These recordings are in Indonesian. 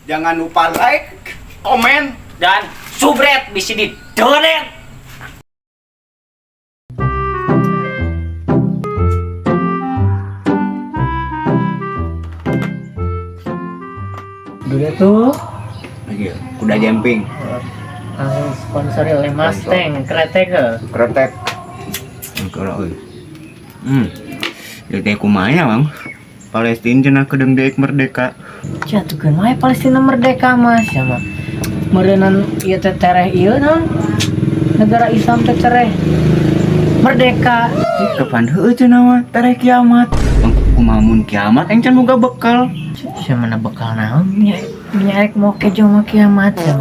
Jangan lupa like, komen, Dan subscribe bisa di donate. Dulu tuh lagi kuda jemping, sponsori oleh Mustang Kretek. kretek. Kalau jadi kumanya bang, Palestina cenah kedeng deuk merdeka. Jatuhkan wae Palestina merdeka mas ya mah. Meureunnan ieu teh tereh ieu naon? Negara Islam teh tereh merdeka. Kapan heueuh cenah mah tareh kiamat. Bang kumaha mun kiamat engcan boga bekal. Sia mana bekal naon nya rek mau kejo mah kiamat ya.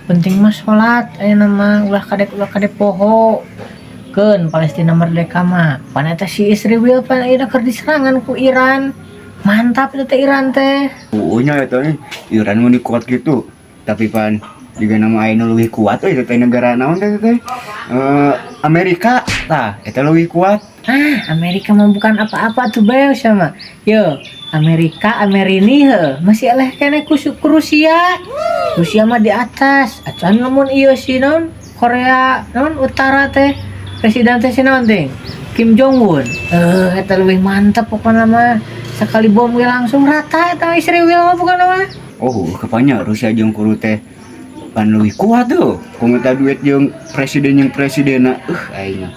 Penting mah salat ayeuna mah ulah kadek poho. Keun Palestina merdeka mah. Pan eta si Israel pan ayeuna keur diserangan ku Iran. Mantap itu teh Iran teh. Uunya eta nih Iran mun kuat gitu. Tapi pan juga nama aya nu leuwih kuat euy teh negara naon teh Amerika tah eta leuwih kuat. Amerika mah bukan apa-apa tuh beo sama. Yo, Amerini he masih eleh kene ku Rusia. Rusia mah di atas. Acan lamun ieu si naon Korea naon Utara teh presiden teh si naon teh Kim Jong Un. Eta leuwih mantep pokona mah. Sekali bom we langsung rata eta Israel mah pokona mah. Oh, kapanya Rusia jeung kudu teh pan leuwih kuat tuh. Kumaha duit jeung presidenna. Aing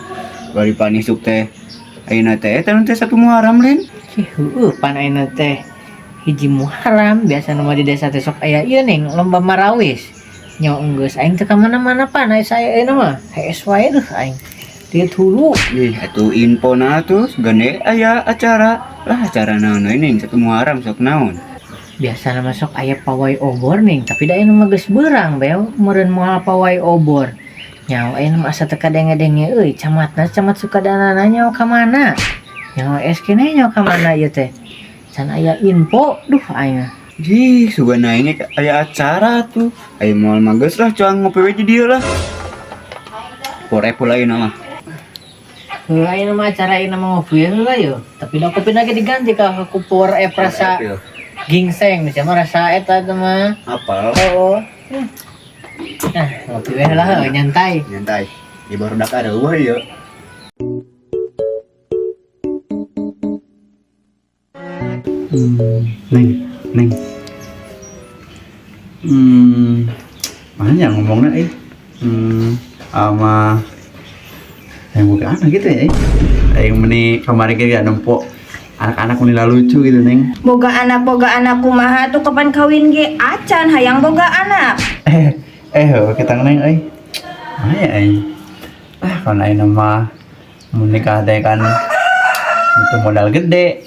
bari panisuk teh ayeuna teh eta teh 1 Muharram lin. Pan ayeuna teh hiji Muharram biasana mah di desa teh sok aya ieu ning lomba marawis. Nya geus aing teh ka mana-mana pan saya ayeuna mah. HS wae deuh aing. Di hulu. Ih, atuh info na tuh gane aya acara. Lah acara naon we ning 1 Muharram sok naon? Biasana masuk aya pawai obor ning tapi da anu mah geus beurang beo meureun moal pawai obor. Nyawa aya mah asa teu kadenge-denge euy camat Sukadana nyawa ka mana? Nyawa es kene nyawa ka mana ieu teh? Can aya info duh aing. Jih, sugana ini aya acara tuh. Aya moal mah geus lah coang ngopi we di dieu lah. Pore pula ieu mah. Ayeuna mah acara ieu mah ngopi heula yo. Tapi da kopi lagi diganti ka kupur rasa ginseng bisa mah rasa eta teh mah. Apal? Oh. Nah, ngopi we heula nyantai. Nyantai. Di barudak areueuh ieu. Neng. Banyak ngomongnya sama yang bukan anak gitu ya. Yang meni kemarin kita nempok anak-anak menila lucu gitu neng. Boga anak kumaha tuh kapan kawin ge acan hayang boga anak. Kita neng Aya kan aing nama mau nikah teh kan butuh modal gede.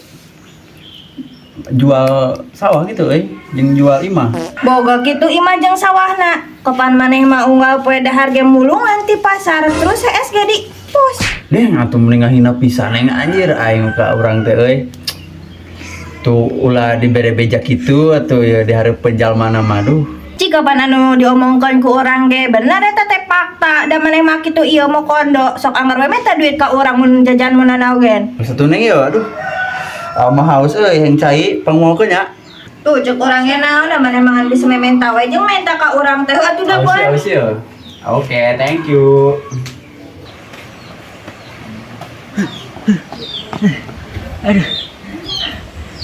Jual sawah gitu jeung jual imah. Boga kitu imah jeung sawahna. Kapan maneh mah unggal poe dahar ge mulungan ti pasar terus HS ge di pos. Deh atuh mending ngahina pisan neng anjir aing ka urang teh tuh ulah dibere beja kitu atuh ya dihareupeun jalmana mah duh. Jika pan anu diomongkeun ku urang ge bener eta teh fakta da maneh mah kitu ieu mah kondo sok anggar we minta duit ka urang mun jajan mun nanaogen. Satu neng ya aduh. Mah haus yang cai pangmokeun nya. Tuh cek urang ge naon da maneh mah bisa mementa we jeung menta ka urang teh atuh da poe. Oke, thank you. Aduh.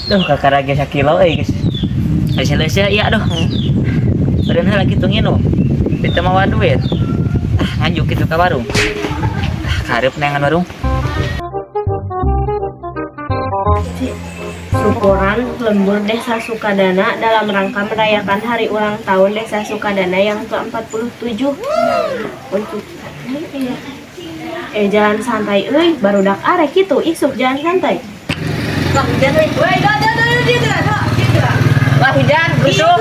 Duh kakak rage sakilo guys. Lese iya aduh. Beureun heula kitu nginu. Beta mawa duit. Nganjuk kitu ka warung. Karep neangan warung. Syukuran lembur Desa Sukadana dalam rangka merayakan hari ulang tahun Desa Sukadana yang ke-47. Untuk jalan santai euy, barudak arek kitu isuk jalan santai. Wah hujan we. Woi, Wah hujan, busuk.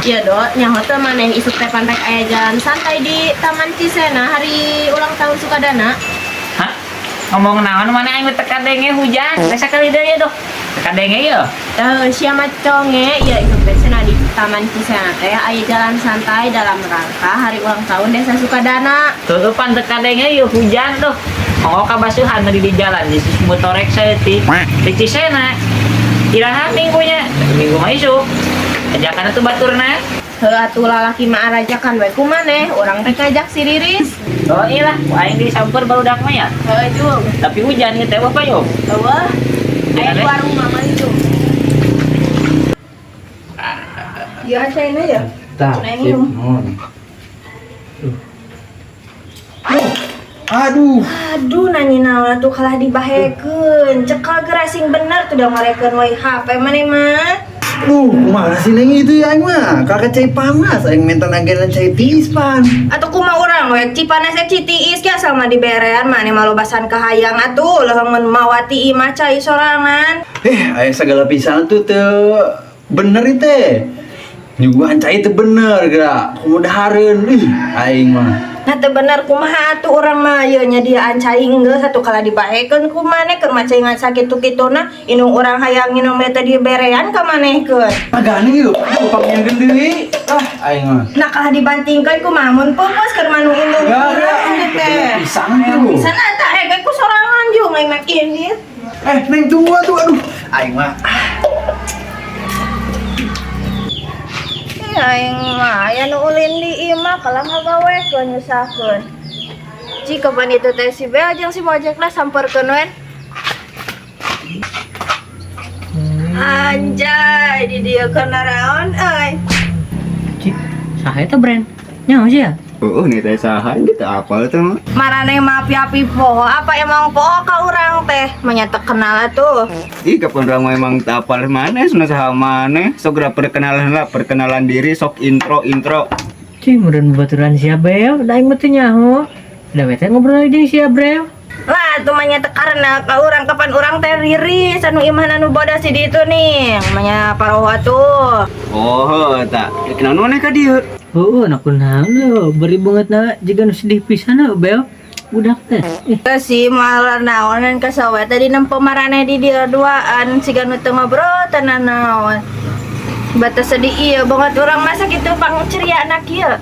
Iya dok, nyaho teh maneh isuk teh pantek aya jalan santai di Taman Cisena hari ulang tahun Sukadana. Hah? Ngomong naon mana aing teu kadenge hujan. Rasa kali deui doh. Teu kadenge ieu. Sia mah conge, ya isuk teh cenah di Taman Cisena teh aya jalan santai dalam rangka hari ulang tahun Desa Sukadana. Tutupan teu kadenge ieu hujan doh. Mongko kabasuhan di jalan di motorek saya ti cisena. Iraha minggunya, minggu mah isu. Ajakan atuh baturna. Heuh atuh lalaki mah arajakan we kumaneh, urang teh kajak si Riris. Oh iya lah, aing disamper barudak mah ya. Heuh Jung. Tapi hujan ieu teh apa yo? Eueuh. Aya di warung mama itu. Ya acaina ya. Tah, Nah, sip. minum. Aduh. Aduh nanyi naon atuh kalah dibahekeun. Cekal gerasing bener tuh da ngorekeun we HP maneh mah. Kumaha sih neng itu ya aing mah? Kakak cai panas, aing minta nagelan cai tiis pan. Atuh kumaha urang we cipanas citiis ge asal mah diberean maneh mah lobasan kahayang atuh leungeun mawati imah cai sorangan. Aing segala pisan tuh teu bener teh. Nyuguhan cai teu bener geura. Kumaha aing mah. Nah teu bener kumaha atuh urang mah ieu nyadiaan cai geus atuh kala dibahekeun ku maneh keur macaingan sakitu-kituna inung urang hayang nginum teh diberean ka manehkeun. Agane yuk, pangnya deui. Aing mah. Nah kalah dibantingkeun kumaha mun pupus keur manu indung urang teh. Pisan tuh. Pisan eta ku sorangan jeung aing make ini. Neng tunggu atuh, aduh. Aing mah. Aing mah aya nu ulin di imah kalah ngagawekeun nyusahkeun. Jika pan itu teh si Bel jeung si Mojekna samperkeun we. Anjay, di dieu kenaraon euy. Cik, saha eta brand? Nyaho sih ya? Nih teh saha gitu apa tuh mah. Maraneh mah api-api poho, apa emang poho ka urang teh? Manya teu kenal atuh. Ih kapan orang emang tak apal mana sunah saha maneh. Sok geura perkenalan diri sok intro. Cik, mudah baturan siapa ya? Da aing mah teu nyaho. Da we teh ngobrol jeung sia Breu. Lah, tuh manya teu karena ka urang kapan urang teh Riris anu imahna nu bodas di ditu nih. Manya paroho atuh. Oh tak kenal maneh ka dieu. Oh, anak naon lo, beri banget na jika nu sedih pisan na Bel. Budak teh. Teu sih malah naonan ka sawe tadi nempo marane di dieu duaan siga nu teu ngobrol tenan naon. Batas sedih ieu banget urang masa kitu pang ceria anak ieu.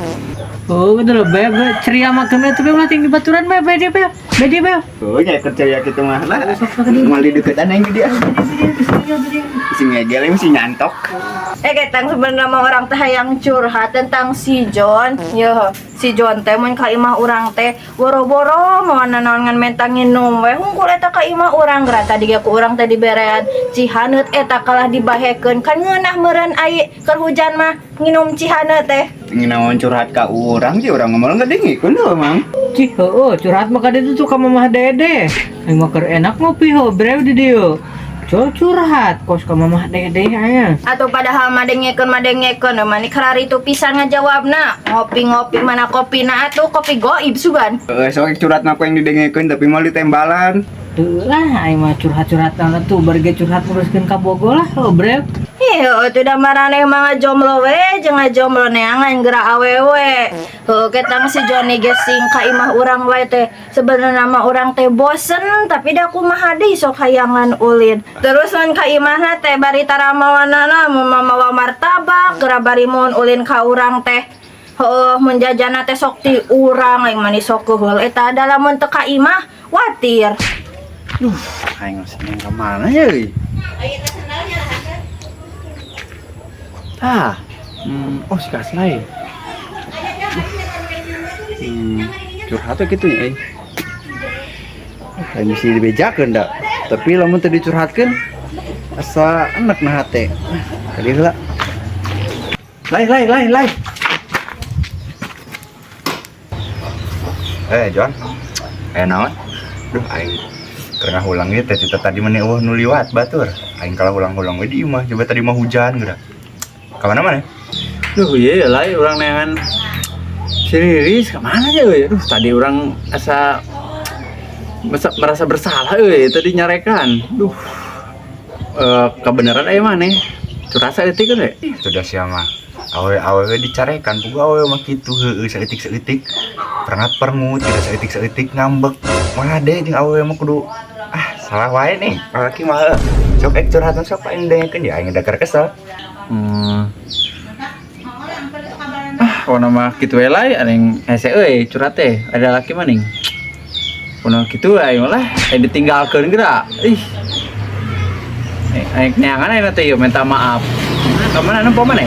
Oh, betul Bel, ceria makan itu Bel tinggi baturan Bel, bede Bel. Oh nya kerja gitu mah lah. Mal di deketan aing dia. Si ngegel masih nyantok. Ketang sebenarnya mah orang teh hayang curhat tentang si John. Yo, si John teh mun ka imah urang teh boro-boro moal nanaon ngan mentang nginum we. Hungkul eta ka imah urang geura tadi ge ku urang teh diberean cihaneut eta kalah dibahekeun kan ngeunah meureun ai keur hujan mah nginum cihaneut teh. Nginaon curhat ka urang sih urang ngomong ngedengikeun lho Mang. Cih, curhat mah kada itu ka Mamah Dede. Aing mah keur enak ngopi Breu di dieu. Curhat kos ka Mamah Dede aya. Atau padahal madengekeun mani karari itu pisan ngajawabna. Ngopi-ngopi mana kopina atuh kopi goib sugan. Sok curhat mah yang didengikeun tapi mau ditembalan. Tuh lah, aing mah curhat-curhat tuh berge curhat uruskeun ka Bogor lah Breu. Iya, itu udah marane mah jomblo we, jeung ngajomblo neangan geura awewe. Heuh, ketang si Joni gesing ka imah urang we teh. Sebenarnya mah urang teh bosen, tapi da kumaha deui sok hayangan ulin. Terus mun ka imahna teh bari taramawanana mun mawa martabak, geura bari mun ulin ka urang teh. Heuh, mun jajana teh sok ti urang aing mah sok keheul eta da lamun teu ka imah watir. Aing masih neng ka mana ya euy? Si Kaslay. Curhat gitu ya, Aing mesti dibejakeun da. Tapi lamun teu dicurhatkeun asa enak na hate. Tadi heula. Lai. John. Naon? Duh aing keur ngahulang ieu teh tadi maneh eueuh nu liwat batur. Aing kalah ulang-ulang we di imah coba tadi mah hujan geura. Ka mana? Duh iya lah orang neangan si Riris kemana aja we? Duh tadi orang merasa bersalah tadi nyarekan. Duh kebenaran aya maneh curasa eutik kan we? Sudah sia mah awe dicarekan pugu awe mah kitu heueuh saeutik perangat permut tidak saeutik ngambek made jeung awe mah kudu salah wae nih laki mah sok curhatan sok aing dengekeun ya aing da kesel. Kalau nama gitu we lai anjing hese euy curhat teh ada laki maning. Kuno gitu aing lah, aing ditinggalkeun geura. Ih. Aing neangan aing teh yeuh minta maaf. Ka mana nempo mana?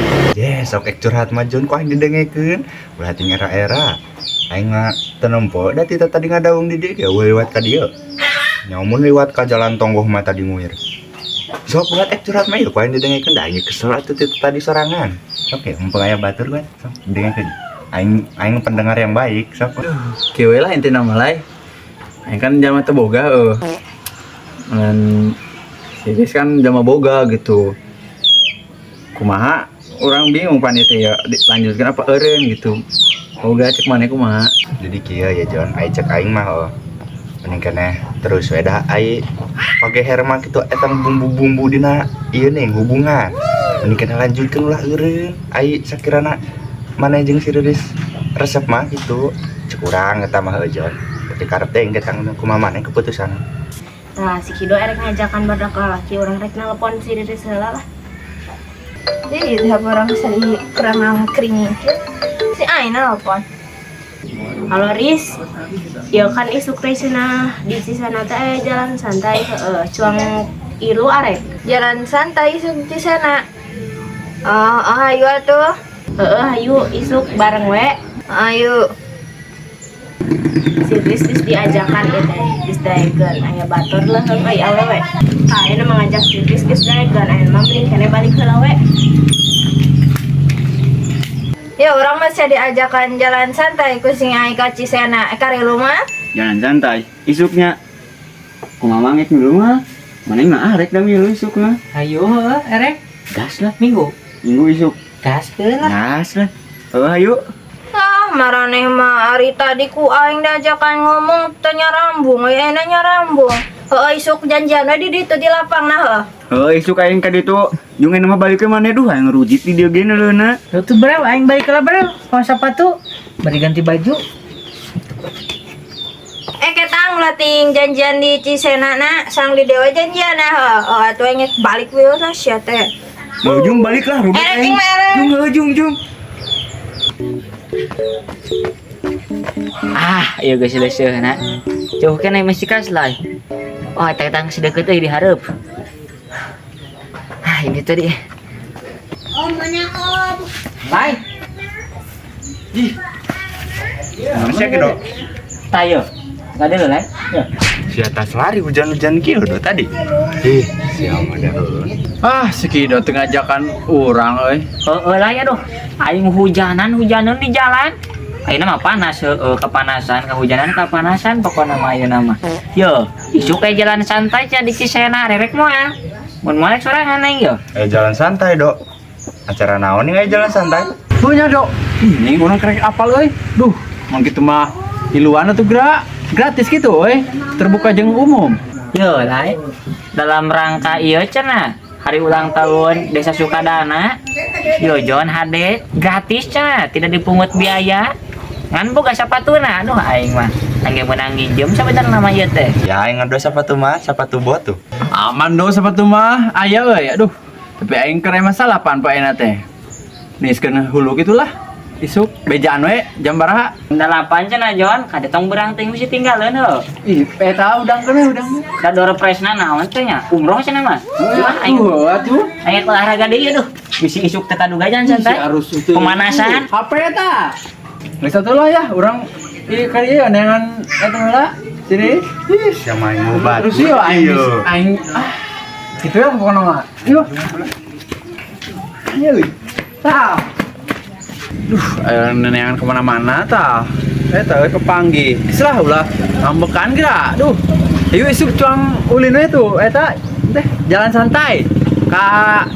Sok ek curhat mah Jon ku aing didengekeun. Ulah ting era-era. Aing mah teu nempo da tita tadi ngadaung di dieu ge lewat ka dieu. Nyamun lewat ka jalan tonggoh mah tadi nguir. Sok buat ek curhat mah yeuh ku aing didengekeun da aing kesel atuh tita tadi sorangan. Oke, mumpung aya batur kan. Sok didengekeun. Aing pendengar yang baik, sok. Kieu lah intina mah lai. Aing kan jalma teu boga Dan Siris kan jalma boga gitu. Kumaha orang bingung pan itu ya lanjutkan apa eureun gitu. Boga cek maneh kumaha. Jadi kieu ya Jon, ai cek aing mah mending keneh terus we dah ai pageher mah kitu eta bumbu-bumbu dina ieu nih hubungan. Mending keneh lanjutkeun ulah eureun. Ai sakirana maneh jeung si Riris resep mah gitu. Cek urang eta mah Jon. Tapi karep teh engke tanggung kumaha maneh keputusan. Nah, si Kido erek ngajakan badak lalaki orang rek nelpon si Riris heula lah. Jadi dah orang sering kurang kering. Si Aina nelpon. Halo Riz, ya kan isuk Risina di sisana teh jalan santai cuang ilu arek. Jalan santai isuk di sana. Ayo atuh. Ayo isuk bareng we. Ayo. Si Riz diajakan geus daegeun aya batur leuheung euy awewe. Ayeuna mangajak si Riz geus daegeun aya mah mending keneh balik heula we. Ya orang masih diajakan jalan santai ku sing ai ka Cisena ka Rilu mah. Jalan santai, isuknya kumaha mangek dulu mah. Maneh mah arek da milu isukna. Ayo erek Gas lah, minggu minggu isuk. gaskeun lah. Gas lah. Ayo. Maraneh mah ari tadi ku aing diajakan ngomong teu nyarambung, aya nyarambung. Isuk janjian di ditu di lapang nah. Isuk aing ka ditu. Jeung mah balik ke maneh duh aing ngerujit di dieu ge leuna. Itu berapa aing balik ke berapa? Mau sepatu bari ganti baju. Ketang ulah ting janjian di Cisena na, sang di dewa janjian nah. Atuh aing balik we lah sia teh. Jung balik lah rudet aing. Jung. Ieu geus leuseuhna. Jauh keneh mesti kaslay. Oh, tang si deukeut euy di hareup. Ini tadi. Lai. Manusia ke do. Tayo. Enggak ada lah. Ya. Si atas lari hujan-hujan kieu do tadi. Siapa dah Si Kido teu ngajakan urang euy. Lah ya doh. Aing hujanan di jalan. Ayeuna mah panas, kepanasan, kepanasan pokona mah ayeuna mah. Yo, isuk kayak jalan santai cia di Cisena rerek moal. Mun moal sorangan aing yo. jalan santai do. Acara naon nih jalan santai? Punya dok. Ini orang kerek apal euy. Duh, mun kitu mah iluan atuh gratis gitu euy. Terbuka jeung umum. Yo, lai. Dalam rangka ieu cenah hari ulang tahun Desa Sukadana. Yo Jon HD gratis cenah, tidak dipungut biaya. Ngan boga sapatuna, aduh aing mah angge meunang nginjem sabenerna mah ieu teh. Ya aing ngado sepatu mah, sepatu bot tuh. Aman do sepatu mah aya euy. Aduh. Tapi aing keur masalah pan paena teh. Niskeun hulu gitulah. Isuk bejaan we jam baraha? 8 cenah Jon, kada tong berang teh mesti tinggalin heuh. Ih, eta udang kene udang. Da dorepresna naon teh nya? Umroh cenah mah. Cuman aing Atuh. aya olahraga deui aduh. Bisi isuk teh kaduga jalan santai. Pemanasan. HP eta. Geus atuh lah ya, urang ieu kali ieu neangan eta heula. Sini. Siapa yang ngobat? Terus ieu aing gitu ya pokona mah. Ieu. Ieu. Tah. Duh, neneangan kemana-mana tah. Eta we kepanggih. Geus ulah ngambekan geura. Duh. Ayo isuk cuang ulin we tuh eta teh jalan santai ka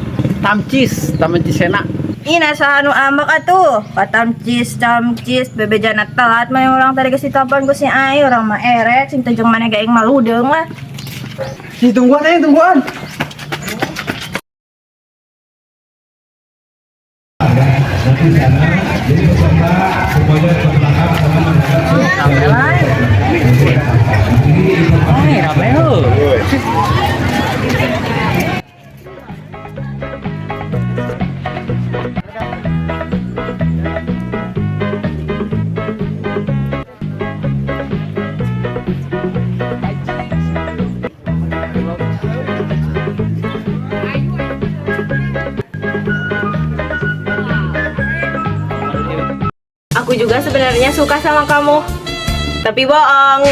Taman Cisena. Ina sa anu ambak atuh. Tamcis bebejana telat mah orang tadi kasih telepon ku si ai orang mah erek sing teu jeung maneh gaeng maludeung lah. Tungguan. Rame heuh. Aku juga sebenarnya suka sama kamu. Tapi bohong.